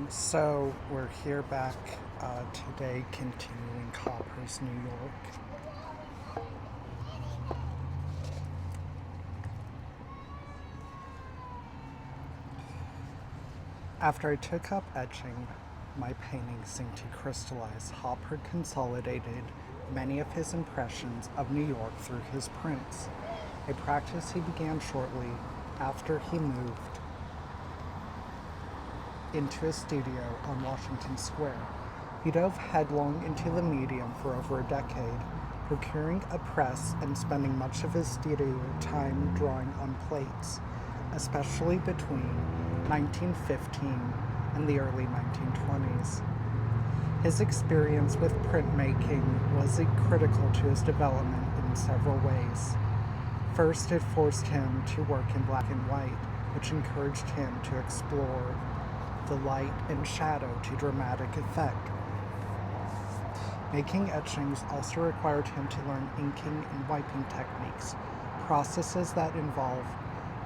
So we're here back today, continuing Hopper's New York. After I took up etching, my paintings seemed to crystallize. Hopper consolidated many of his impressions of New York through his prints, a practice he began shortly after he moved into a studio on Washington Square. He dove headlong into the medium for over a decade, procuring a press and spending much of his studio time drawing on plates, especially between 1915 and the early 1920s. His experience with printmaking was critical to his development in several ways. First, it forced him to work in black and white, which encouraged him to explore the light and shadow to dramatic effect. Making etchings also required him to learn inking and wiping techniques, processes that involve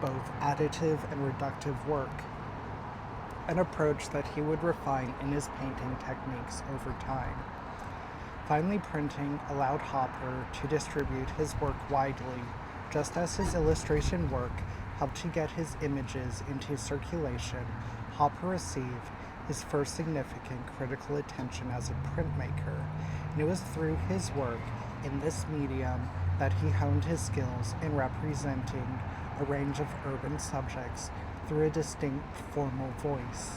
both additive and reductive work, an approach that he would refine in his painting techniques over time. Finally, printing allowed Hopper to distribute his work widely, just as his illustration work helped to get his images into circulation. Hopper received his first significant critical attention as a printmaker, and it was through his work in this medium that he honed his skills in representing a range of urban subjects through a distinct formal voice.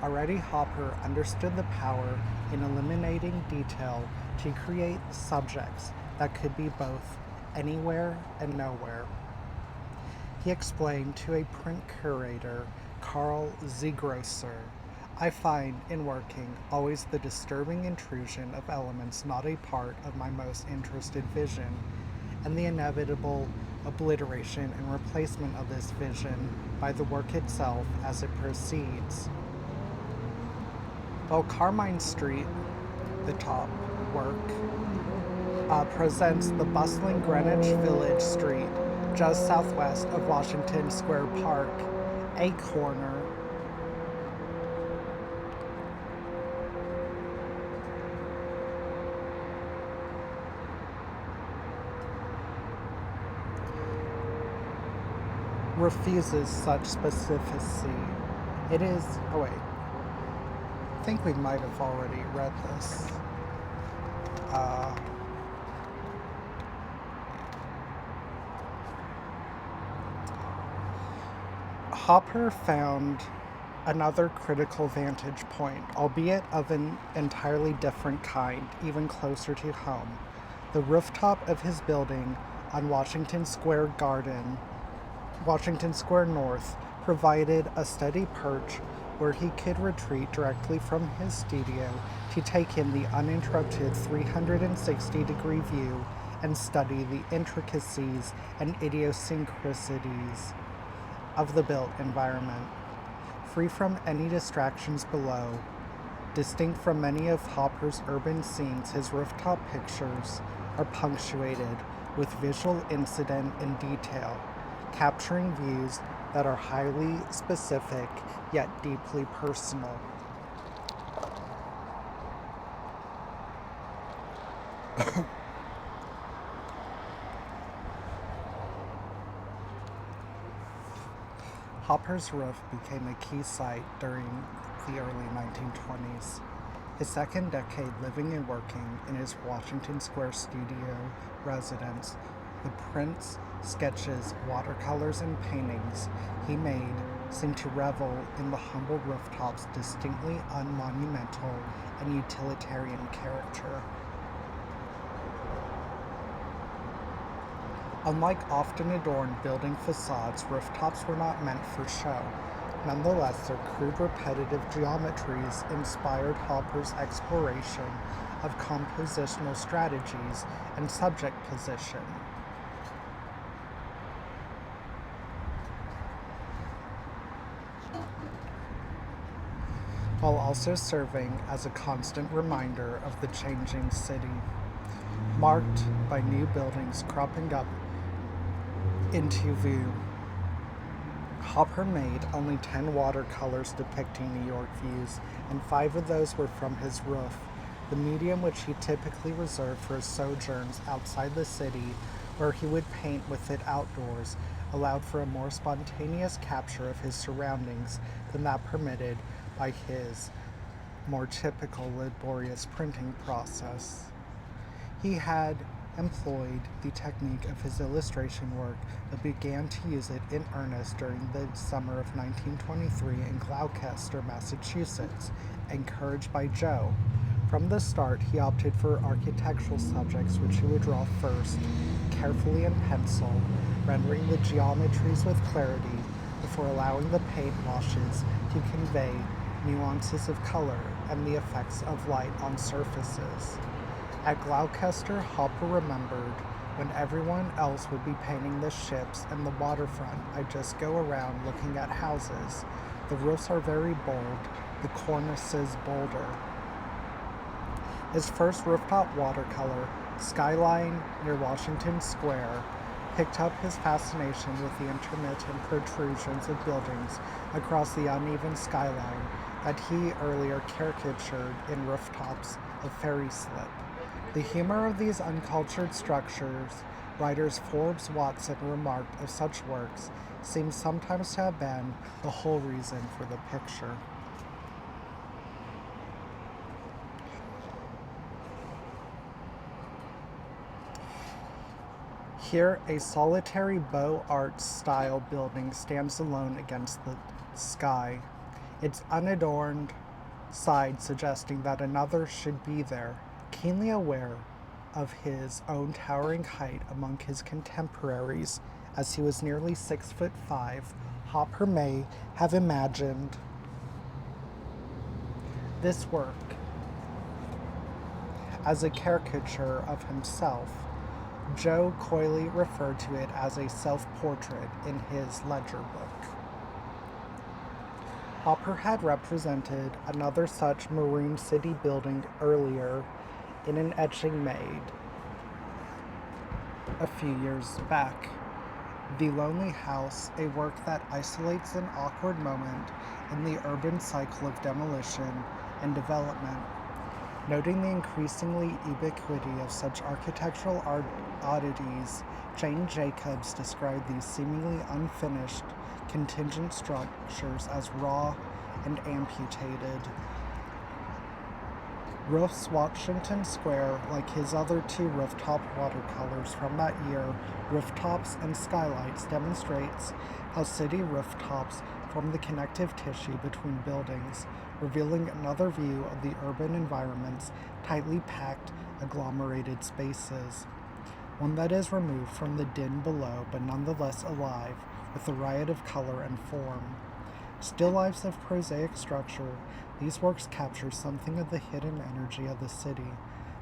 Already Hopper understood the power in eliminating detail to create subjects that could be both anywhere and nowhere. He explained to a print curator, Carl Ziegrosser, I find in working always the disturbing intrusion of elements not a part of my most interested vision, and the inevitable obliteration and replacement of this vision by the work itself as it proceeds. While Carmine Street, the top work, presents the bustling Greenwich Village Street just southwest of Washington Square Park, a corner refuses such specificity. It is, oh wait, I think we might have already read this. Uh, Hopper found another critical vantage point, albeit of an entirely different kind, even closer to home. The rooftop of his building on Washington Square North, provided a steady perch where he could retreat directly from his studio to take in the uninterrupted 360-degree view and study the intricacies and idiosyncrasies of the built environment. Free from any distractions below, distinct from many of Hopper's urban scenes, his rooftop pictures are punctuated with visual incident and detail, capturing views that are highly specific yet deeply personal. Hopper's roof became a key site during the early 1920s. His second decade living and working in his Washington Square studio residence, the prints, sketches, watercolors, and paintings he made seemed to revel in the humble rooftop's distinctly unmonumental and utilitarian character. Unlike often adorned building facades, rooftops were not meant for show. Nonetheless, their crude repetitive geometries inspired Hopper's exploration of compositional strategies and subject position, while also serving as a constant reminder of the changing city, marked by new buildings cropping up into view. Hopper made only 10 watercolors depicting New York views, and 5 of those were from his roof, the medium which he typically reserved for his sojourns outside the city, where he would paint with it outdoors, allowed for a more spontaneous capture of his surroundings than that permitted by his more typical laborious printing process. He had employed the technique of his illustration work, but began to use it in earnest during the summer of 1923 in Gloucester, Massachusetts, encouraged by Joe. From the start, he opted for architectural subjects which he would draw first, carefully in pencil, rendering the geometries with clarity before allowing the paint washes to convey nuances of color and the effects of light on surfaces. At Gloucester, Hopper remembered, when everyone else would be painting the ships and the waterfront, I'd just go around looking at houses. The roofs are very bold, the cornices bolder. His first rooftop watercolor, Skyline near Washington Square, picked up his fascination with the intermittent protrusions of buildings across the uneven skyline that he earlier caricatured in Rooftops of Ferry Slip. The humor of these uncultured structures, writers Forbes Watson remarked of such works, seems sometimes to have been the whole reason for the picture. Here, a solitary Beaux Arts style building stands alone against the sky, its unadorned side suggesting that another should be there. Keenly aware of his own towering height among his contemporaries, as he was nearly 6'5", Hopper may have imagined this work as a caricature of himself. Joe coyly referred to it as a self-portrait in his ledger book. Hopper had represented another such Maroon City building earlier in an etching made a few years back. The Lonely House, a work that isolates an awkward moment in the urban cycle of demolition and development. Noting the increasingly ubiquity of such architectural oddities, Jane Jacobs described these seemingly unfinished contingent structures as raw and amputated. Roof's Washington Square, like his other 2 rooftop watercolors from that year, Rooftops and Skylights, demonstrates how city rooftops form the connective tissue between buildings, revealing another view of the urban environment's tightly packed, agglomerated spaces. One that is removed from the din below, but nonetheless alive, with a riot of color and form. Still lifes of prosaic structure, these works capture something of the hidden energy of the city,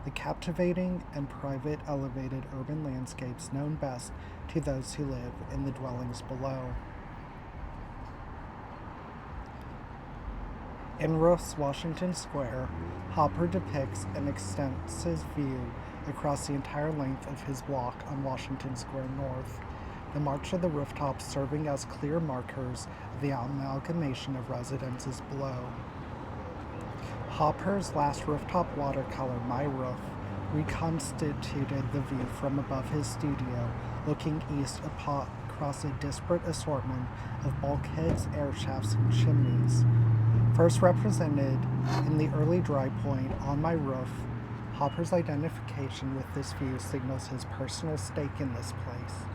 the captivating and private elevated urban landscapes known best to those who live in the dwellings below. In Roof's Washington Square, Hopper depicts an extensive view across the entire length of his block on Washington Square North, the march of the rooftops serving as clear markers of the amalgamation of residences below. Hopper's last rooftop watercolor, My Roof, reconstituted the view from above his studio, looking east across a disparate assortment of bulkheads, air shafts, and chimneys. First represented in the early dry point on My Roof, Hopper's identification with this view signals his personal stake in this place,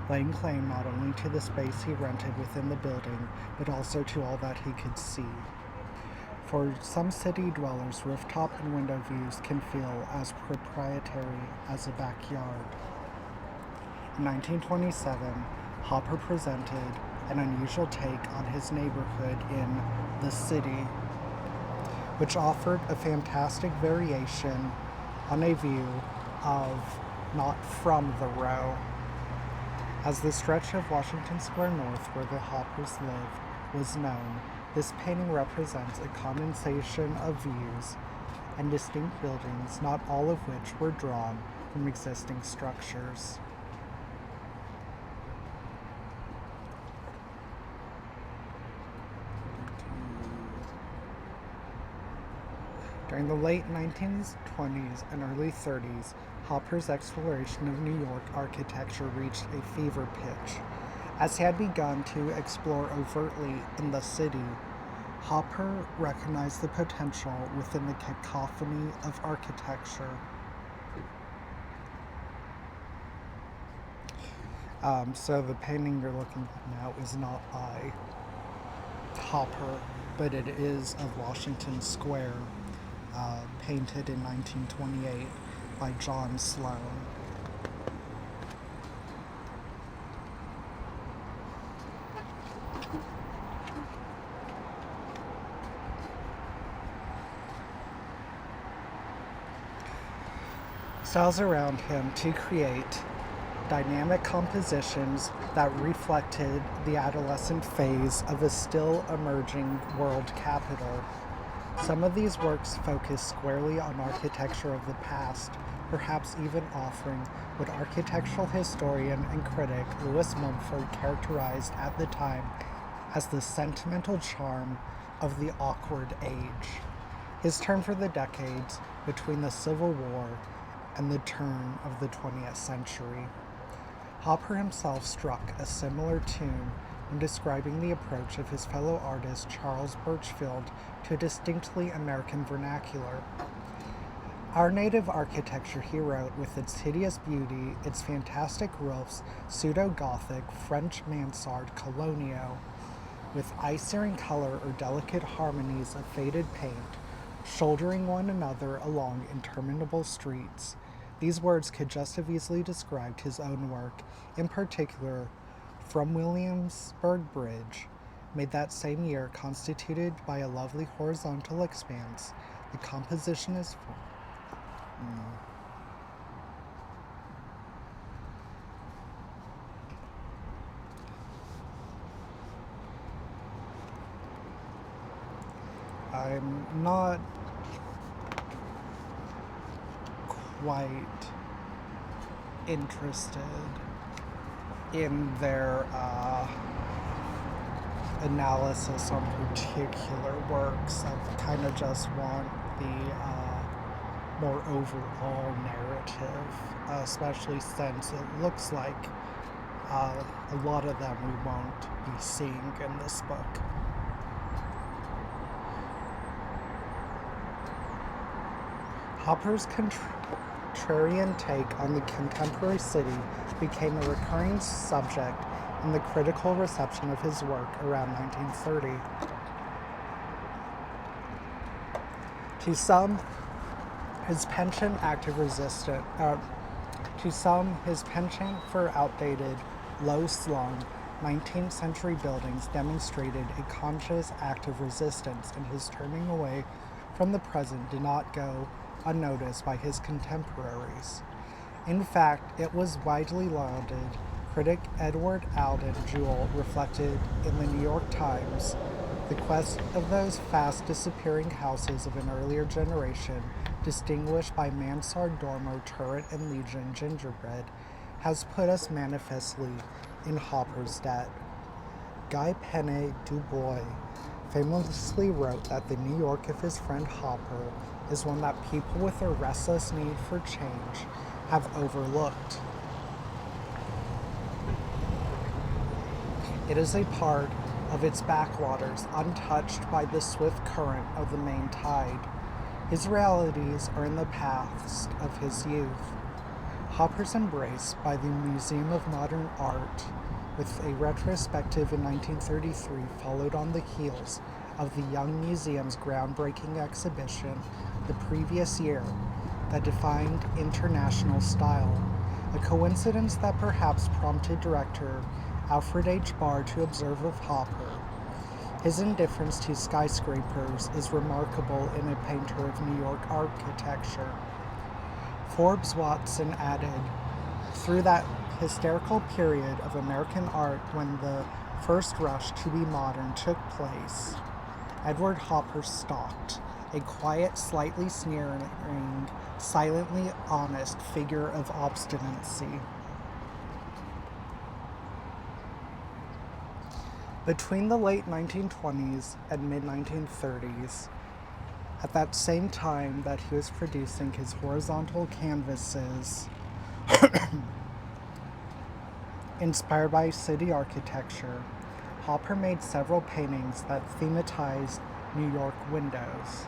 laying claim not only to the space he rented within the building, but also to all that he could see. For some city dwellers, rooftop and window views can feel as proprietary as a backyard. In 1927, Hopper presented an unusual take on his neighborhood in The City, which offered a fantastic variation on a view of Not From the Row. As the stretch of Washington Square North where the Hoppers lived was known, this painting represents a condensation of views and distinct buildings, not all of which were drawn from existing structures. During the late 1920s and early 30s, Hopper's exploration of New York architecture reached a fever pitch. As he had begun to explore overtly in the city, Hopper recognized the potential within the cacophony of architecture. So the painting you're looking at now is not by Hopper, but it is of Washington Square, painted in 1928 by John Sloan. Styles around him to create dynamic compositions that reflected the adolescent phase of a still emerging world capital. Some of these works focus squarely on architecture of the past, perhaps even offering what architectural historian and critic Louis Mumford characterized at the time as the sentimental charm of the awkward age. His term for the decades between the Civil War and the turn of the 20th century. Hopper himself struck a similar tune when describing the approach of his fellow artist Charles Birchfield to a distinctly American vernacular. Our native architecture, he wrote, with its hideous beauty, its fantastic roofs, pseudo-Gothic, French mansard, colonial, with eye-searing color or delicate harmonies of faded paint, shouldering one another along interminable streets. These words could just have easily described his own work, in particular, From Williamsburg Bridge, made that same year, constituted by a lovely horizontal expanse. The composition is I'm not quite interested in their analysis on particular works. I kind of just want the more overall narrative, especially since it looks like a lot of them we won't be seeing in this book. Hopper's contrarian take on the contemporary city became a recurring subject in the critical reception of his work around 1930. To some, his penchant for outdated, low-slung 19th century buildings demonstrated a conscious act of resistance, and his turning away from the present did not go unnoticed by his contemporaries. In fact, it was widely lauded. Critic Edward Alden Jewell reflected in the New York Times, the quest of those fast disappearing houses of an earlier generation, distinguished by mansard, dormer, turret, and Legion gingerbread, has put us manifestly in Hopper's debt. Guy Penne Du Bois famously wrote that the New York of his friend Hopper is one that people with a restless need for change have overlooked. It is a part of its backwaters, untouched by the swift current of the main tide. His realities are in the paths of his youth. Hopper's embrace by the Museum of Modern Art, with a retrospective in 1933, followed on the heels of the Young Museum's groundbreaking exhibition the previous year that defined international style, a coincidence that perhaps prompted director Alfred H. Barr to observe of Hopper. His indifference to skyscrapers is remarkable in a painter of New York architecture. Forbes Watson added, through that hysterical period of American art when the first rush to be modern took place, Edward Hopper stalked, a quiet, slightly sneering, silently honest figure of obstinacy. Between the late 1920s and mid-1930s, At that same time that he was producing his horizontal canvases, inspired by city architecture, Hopper made several paintings that thematized New York windows.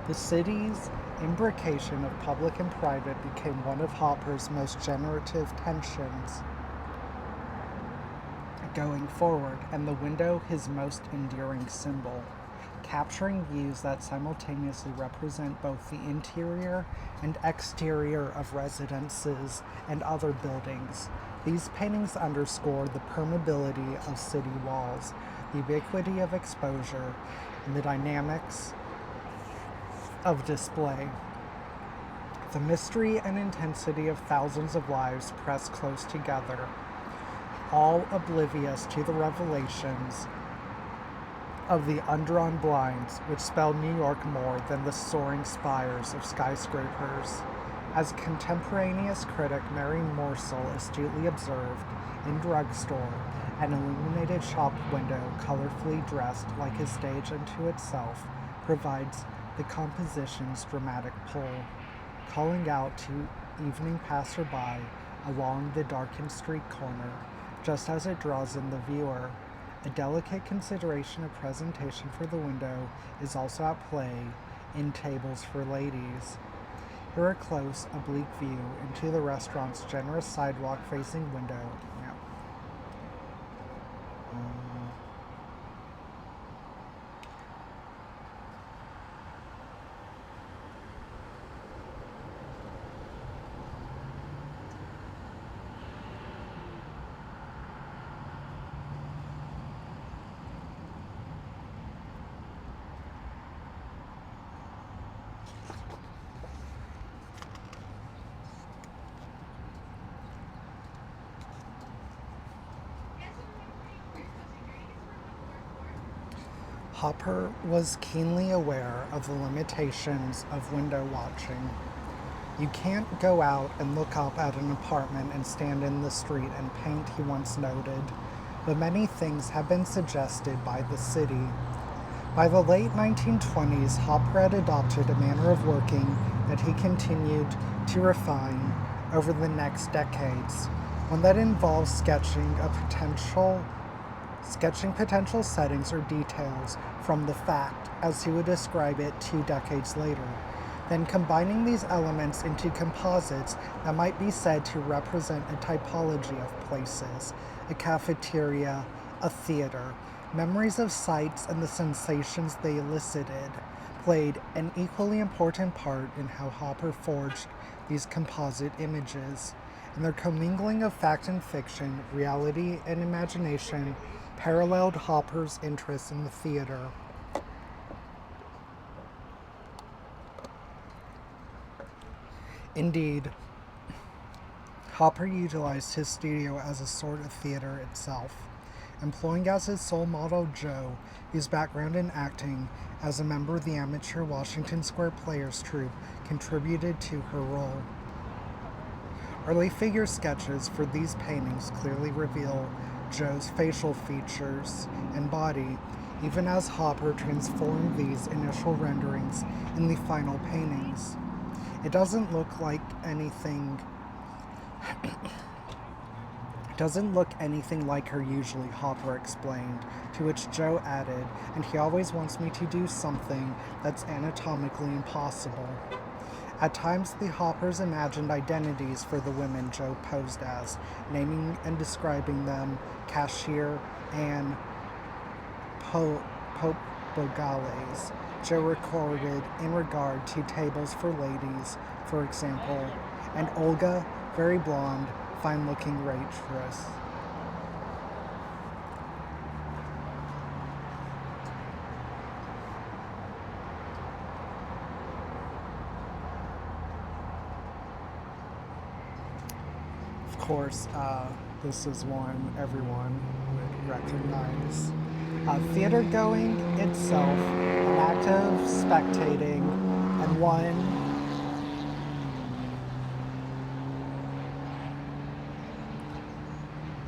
The city's imbrication of public and private became one of Hopper's most generative tensions going forward, and the window his most enduring symbol, capturing views that simultaneously represent both the interior and exterior of residences and other buildings. These paintings underscore the permeability of city walls, the ubiquity of exposure, and the dynamics of display. The mystery and intensity of thousands of lives pressed close together, all oblivious to the revelations of the undrawn blinds which spell New York more than the soaring spires of skyscrapers. As contemporaneous critic Mary Morsel astutely observed, in drugstore, an illuminated shop window, colorfully dressed like a stage unto itself, provides the composition's dramatic pull, calling out to evening passerby along the darkened street corner, just as it draws in the viewer. A delicate consideration of presentation for the window is also at play in Tables for Ladies. Here a close, oblique view into the restaurant's generous sidewalk-facing window. Yeah. Hopper was keenly aware of the limitations of window watching. You can't go out and look up at an apartment and stand in the street and paint, he once noted, but many things have been suggested by the city. By the late 1920s, Hopper had adopted a manner of working that he continued to refine over the next decades, one that involves sketching potential settings or details from the fact, as he would describe it 2 decades later, then combining these elements into composites that might be said to represent a typology of places, a cafeteria, a theater. Memories of sights and the sensations they elicited played an equally important part in how Hopper forged these composite images, and their commingling of fact and fiction, reality and imagination paralleled Hopper's interest in the theater. Indeed, Hopper utilized his studio as a sort of theater itself, employing as his sole model Jo, whose background in acting as a member of the amateur Washington Square Players troupe contributed to her role. Early figure sketches for these paintings clearly reveal Jo's facial features and body, even as Hopper transformed these initial renderings in the final paintings. It doesn't look anything like her usually, Hopper explained, to which Jo added, and he always wants me to do something that's anatomically impossible. At times, the Hoppers imagined identities for the women Jo posed as, naming and describing them Cashier and Pope Bogales. Jo recorded in regard to Tables for Ladies, for example, and Olga, very blonde, fine-looking waitress. Of course, this is one everyone would recognize. Theater going itself, an act of spectating, and one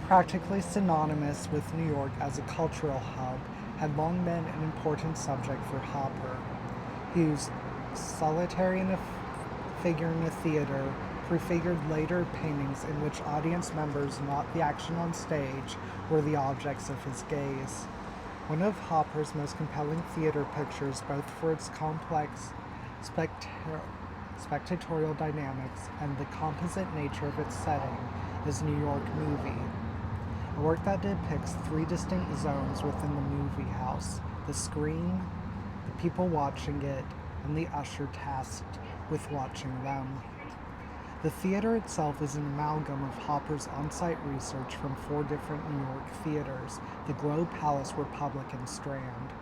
Practically synonymous with New York as a cultural hub, had long been an important subject for Hopper, whose solitary figure in the theater prefigured later paintings in which audience members, not the action on stage, were the objects of his gaze. One of Hopper's most compelling theater pictures, both for its complex spectatorial dynamics and the composite nature of its setting, is New York Movie, a work that depicts three distinct zones within the movie house: the screen, the people watching it, and the usher tasked with watching them. The theater itself is an amalgam of Hopper's on-site research from four different New York theaters: the Globe, Palace, Republic, and Strand.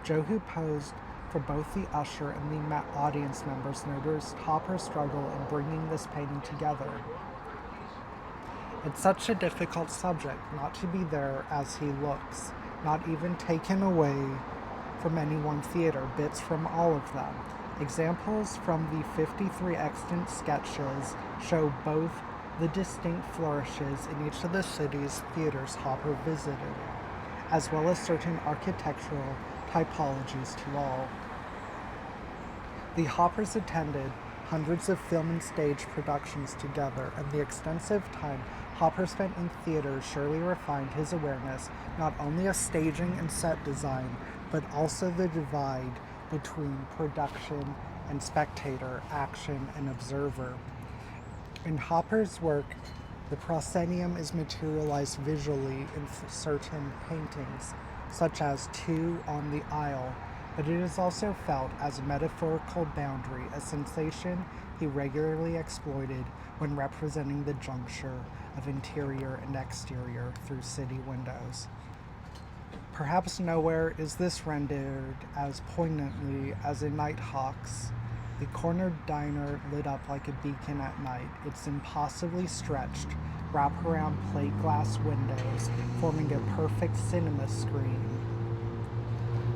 Joe, who posed for both the usher and the audience members, noticed Hopper's struggle in bringing this painting together. It's such a difficult subject not to be there as he looks, not even taken away from any one theater, bits from all of them. Examples from the 53 extant sketches show both the distinct flourishes in each of the city's theaters Hopper visited, as well as certain architectural typologies to all. The Hoppers attended hundreds of film and stage productions together, and the extensive time Hopper spent in theaters surely refined his awareness not only of staging and set design, but also the divide between production and spectator, action and observer. In Hopper's work, the proscenium is materialized visually in certain paintings, such as Two on the Aisle, but it is also felt as a metaphorical boundary, a sensation he regularly exploited when representing the juncture of interior and exterior through city windows. Perhaps nowhere is this rendered as poignantly as in Nighthawks, the corner diner lit up like a beacon at night, its impossibly stretched, wrap-around plate glass windows forming a perfect cinema screen.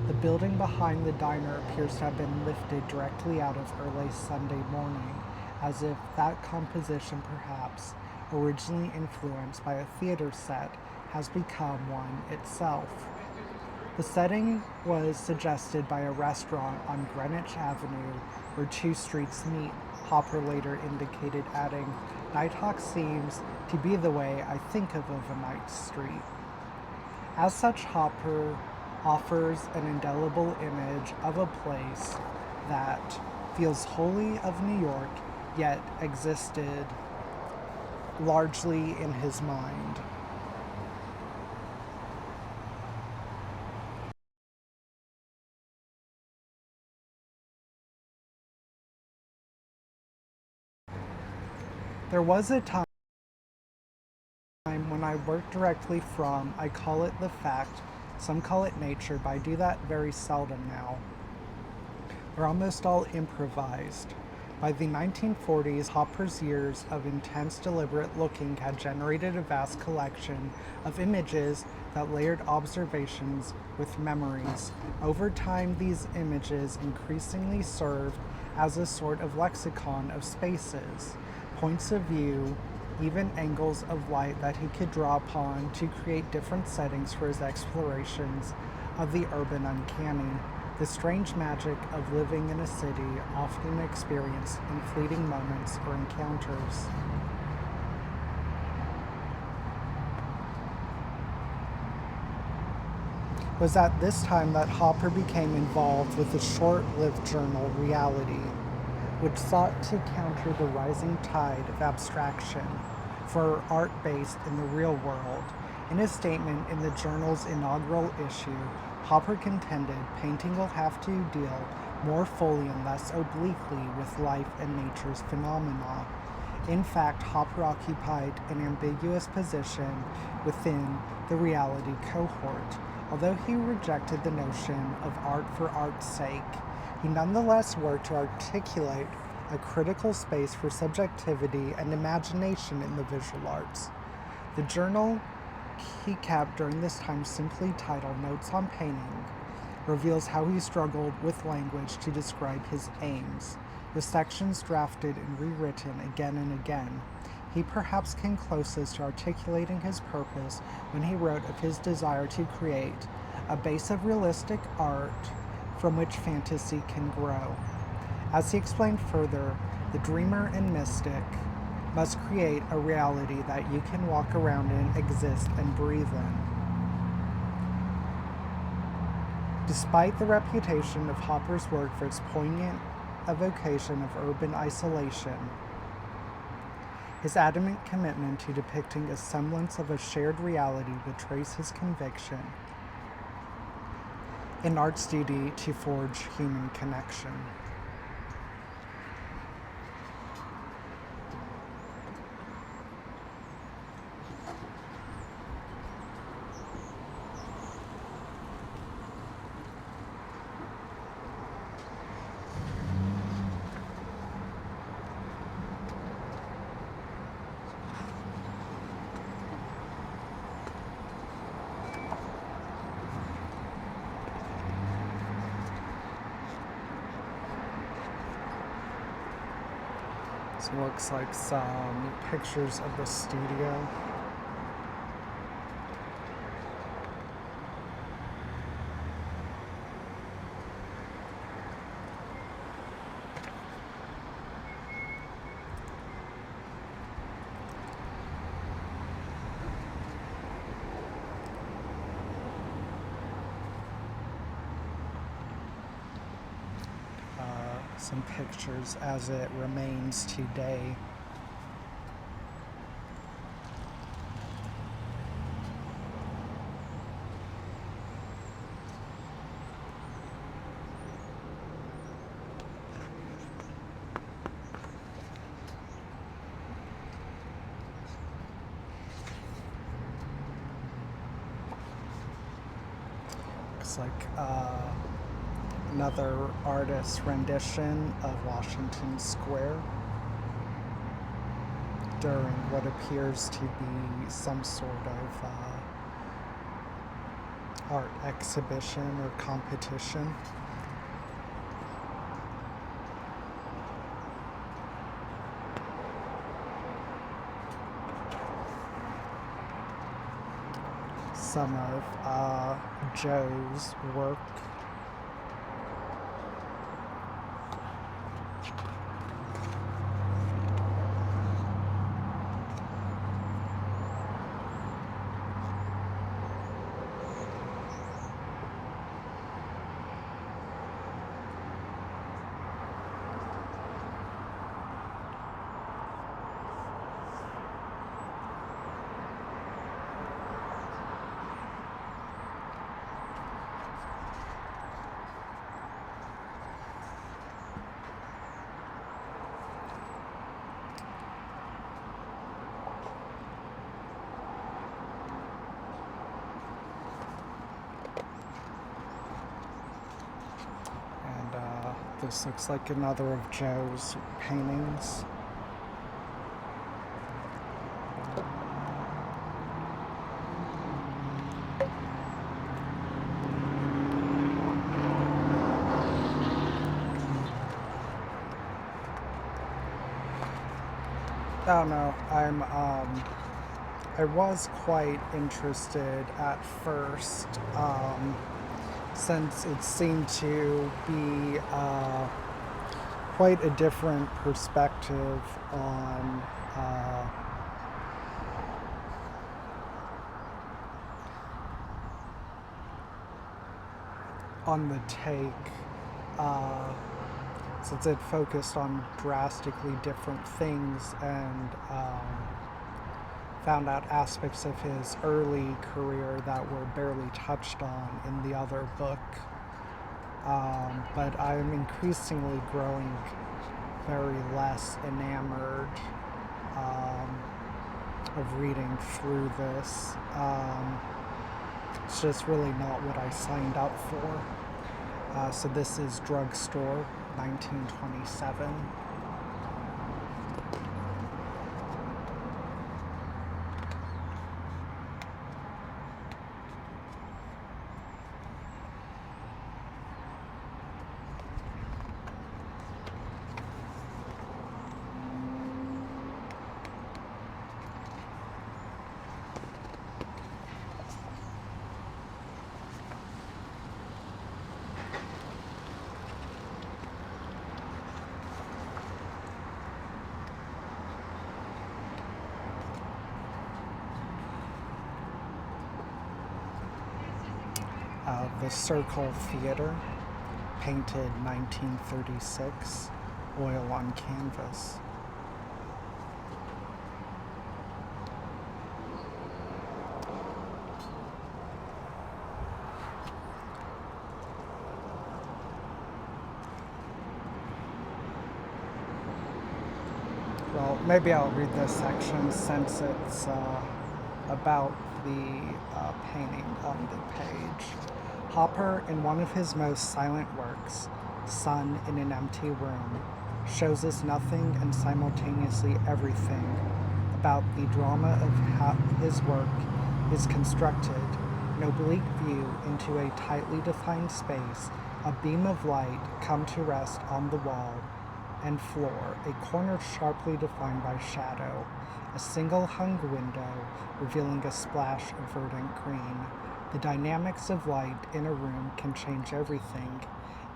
The building behind the diner appears to have been lifted directly out of early Sunday morning, as if that composition, perhaps originally influenced by a theater set, has become one itself. The setting was suggested by a restaurant on Greenwich Avenue where two streets meet, Hopper later indicated, adding, "Nighthawk seems to be the way I think of a night street." As such, Hopper offers an indelible image of a place that feels wholly of New York, yet existed largely in his mind. There was a time when I worked directly from, I call it the fact, some call it nature, but I do that very seldom now. They're almost all improvised. By the 1940s, Hopper's years of intense, deliberate looking had generated a vast collection of images that layered observations with memories. Over time, these images increasingly served as a sort of lexicon of spaces, points of view, even angles of light that he could draw upon to create different settings for his explorations of the urban uncanny, the strange magic of living in a city often experienced in fleeting moments or encounters. It was at this time that Hopper became involved with the short-lived journal Reality, which sought to counter the rising tide of abstraction for art based in the real world. In a statement in the journal's inaugural issue, Hopper contended painting will have to deal more fully and less obliquely with life and nature's phenomena. In fact, Hopper occupied an ambiguous position within the Reality cohort. Although he rejected the notion of art for art's sake, he nonetheless worked to articulate a critical space for subjectivity and imagination in the visual arts. The journal he kept during this time, simply titled Notes on Painting, reveals how he struggled with language to describe his aims, with sections drafted and rewritten again and again. He perhaps came closest to articulating his purpose when he wrote of his desire to create a base of realistic art from which fantasy can grow. As he explained further, the dreamer and mystic must create a reality that you can walk around in, exist, and breathe in. Despite the reputation of Hopper's work for its poignant evocation of urban isolation, his adamant commitment to depicting a semblance of a shared reality betrays his conviction in art's duty to forge human connection. This looks like some pictures of the studio. Some pictures as it remains today. Looks like another artist's rendition of Washington Square during what appears to be some sort of art exhibition or competition. Some of Joe's work. This looks like another of Joe's paintings. I don't know. I was quite interested at first, since it seemed to be quite a different perspective on the take, since it focused on drastically different things and found out aspects of his early career that were barely touched on in the other book. But I'm increasingly growing very less enamored of reading through this. It's just really not what I signed up for. So this is Drugstore, 1927. The Circle Theater, painted 1936, oil on canvas. Well, maybe I'll read this section since it's about the painting on the page. Hopper, in one of his most silent works, Sun in an Empty Room, shows us nothing and simultaneously everything about the drama of how his work is constructed. No oblique view into a tightly defined space, a beam of light come to rest on the wall and floor, a corner sharply defined by shadow, a single hung window revealing a splash of verdant green. The dynamics of light in a room can change everything.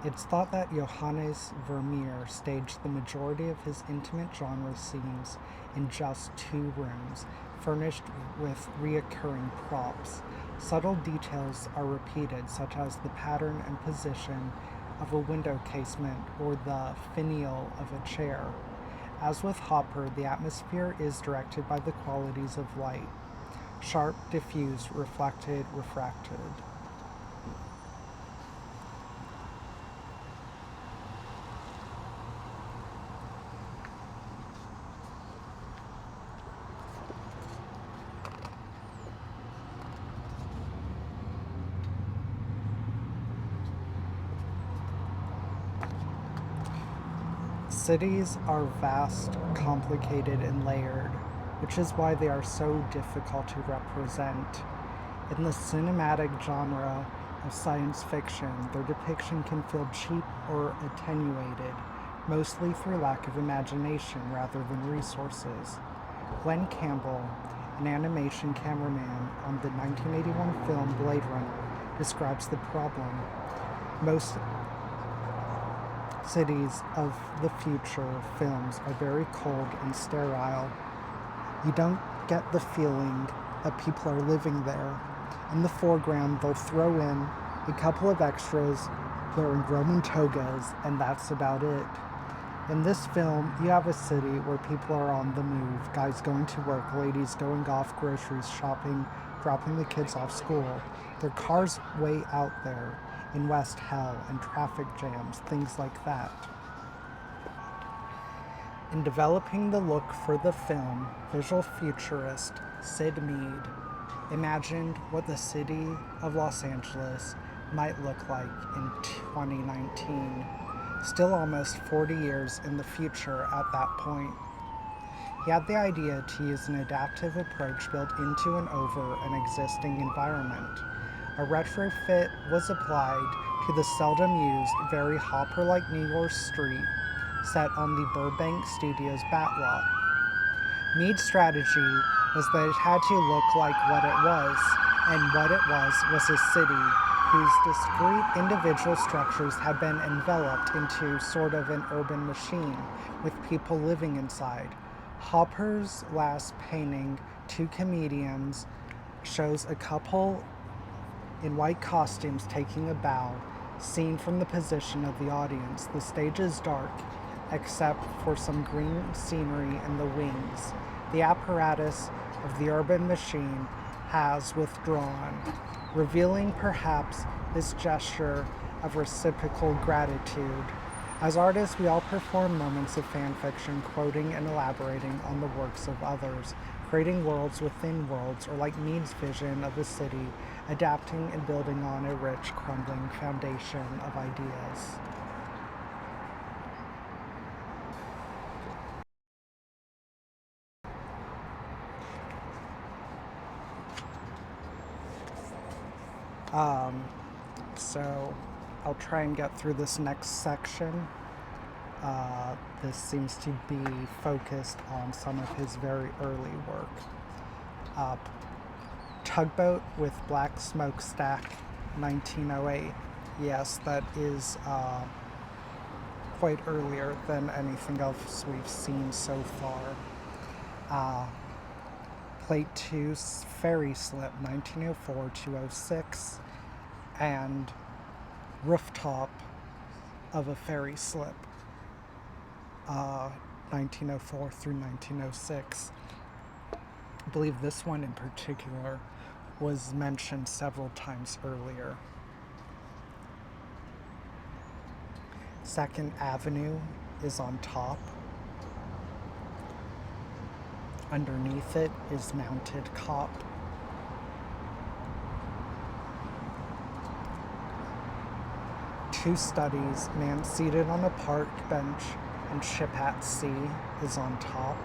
It's thought that Johannes Vermeer staged the majority of his intimate genre scenes in just 2 rooms, furnished with reoccurring props. Subtle details are repeated, such as the pattern and position of a window casement or the finial of a chair. As with Hopper, the atmosphere is directed by the qualities of light: sharp, diffused, reflected, refracted. Cities are vast, complicated, and layered, which is why they are so difficult to represent. In the cinematic genre of science fiction, their depiction can feel cheap or attenuated, mostly through lack of imagination rather than resources. Glenn Campbell, an animation cameraman on the 1981 film Blade Runner, describes the problem. Most cities of the future films are very cold and sterile. You don't get the feeling that people are living there. In the foreground, they'll throw in a couple of extras wearing Roman togas, and that's about it. In this film, you have a city where people are on the move, guys going to work, ladies going off groceries shopping, dropping the kids off school, their cars way out there in West Hell, and traffic jams, things like that. In developing the look for the film, visual futurist Syd Mead imagined what the city of Los Angeles might look like in 2019, still almost 40 years in the future at that point. He had the idea to use an adaptive approach built into and over an existing environment. A retrofit was applied to the seldom used, very Hopper-like New York street set on the Burbank Studios backlot. Mead's strategy was that it had to look like what it was, and what it was a city whose discrete individual structures had been enveloped into sort of an urban machine with people living inside. Hopper's last painting, Two Comedians, shows a couple in white costumes taking a bow, seen from the position of the audience. The stage is dark, except for some green scenery in the wings. The apparatus of the urban machine has withdrawn, revealing perhaps this gesture of reciprocal gratitude. As artists, we all perform moments of fan fiction, quoting and elaborating on the works of others, creating worlds within worlds, or like Mead's vision of a city, adapting and building on a rich, crumbling foundation of ideas. So I'll try and get through this next section. This seems to be focused on some of his very early work. Tugboat with Black Smokestack, 1908. Yes, that is quite earlier than anything else we've seen so far. Plate 2, Ferry Slip, 1904-06. and Rooftop of a Ferry Slip, 1904 through 1906. I believe this one in particular was mentioned several times earlier. Second Avenue is on top. Underneath it is Mounted Cop. Two Studies, Man Seated on a Park Bench and Ship at Sea is on top.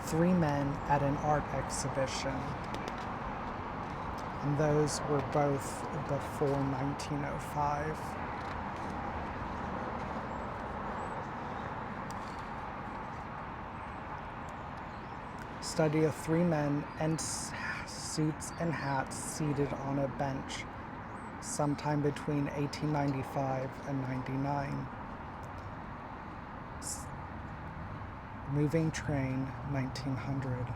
Three Men at an Art Exhibition. And those were both before 1905. Study of three men in suits and hats seated on a bench sometime between 1895 and 99. Moving Train, 1900.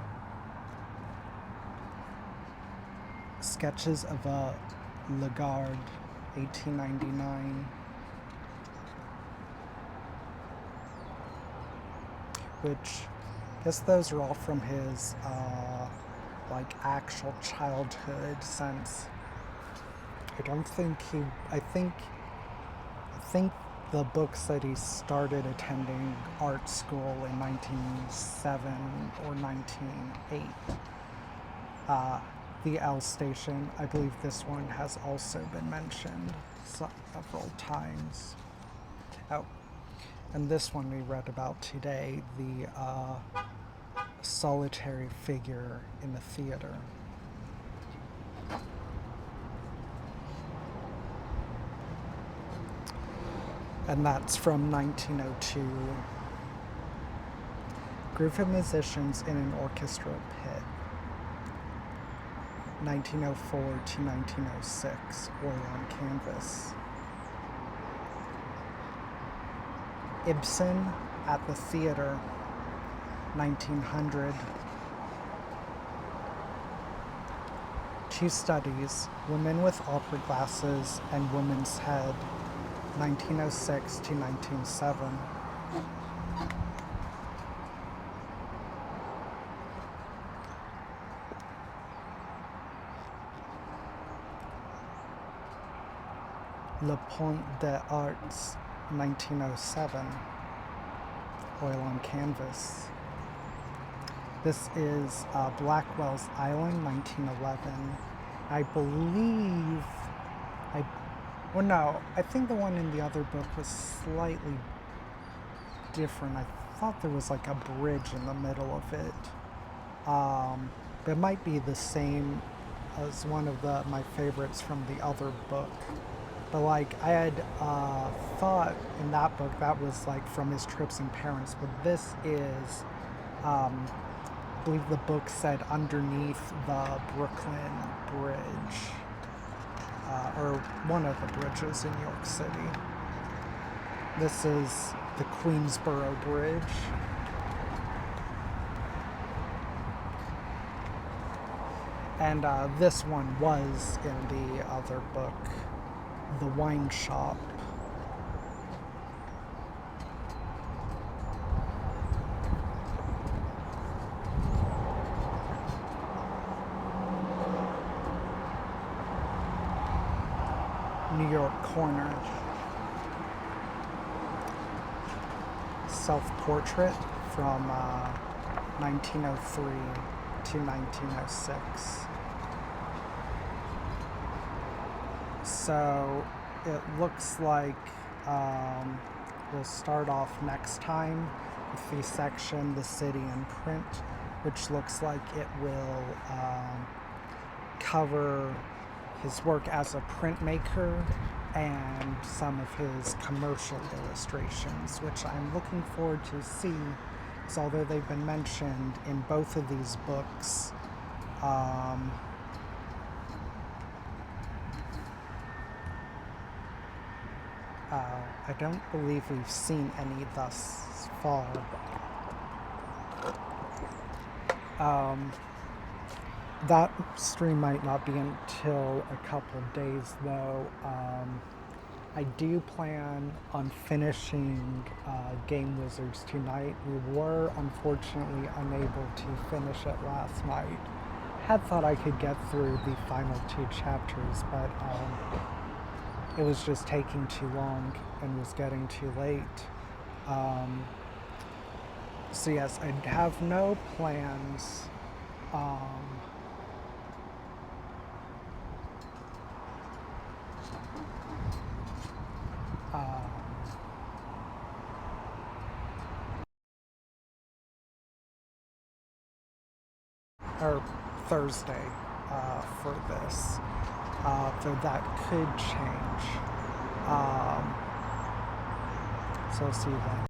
Sketches of a Lagarde, 1899. Which, I guess those are all from his, actual childhood, since I think the book said he started attending art school in 1907 or 1908. The L Station, I believe this one has also been mentioned several times. Oh, and this one we read about today, the solitary figure in the theater. And that's from 1902. Group of musicians in an orchestra pit. 1904 to 1906, oil on canvas. Ibsen at the theater, 1900. Two Studies, Women with Opera Glasses and Woman's Head, 1906 to 1907. Le Pont des Arts, 1907, oil on canvas. This is Blackwell's Island, 1911. I believe, I think the one in the other book was slightly different. I thought there was like a bridge in the middle of it. But it might be the same as one of my favorites from the other book. But I had thought in that book that was from his trips in Paris, but this is, I believe the book said underneath the Brooklyn Bridge, or one of the bridges in New York City. This is the Queensboro Bridge. And this one was in the other book, The Wine Shop. New York Corner. Self-portrait from 1903 to 1906. So it looks like we'll start off next time with the section, The City in Print, which looks like it will cover his work as a printmaker and some of his commercial illustrations, which I'm looking forward to see, because although they've been mentioned in both of these books, I don't believe we've seen any thus far. That stream might not be until a couple days, though. I do plan on finishing Game Wizards tonight. We were unfortunately unable to finish it last night. Had thought I could get through the final two chapters, but it was just taking too long and was getting too late. Um, so yes, I have no plans. Um, uh, or Thursday for this, though that could change. Um, so see then.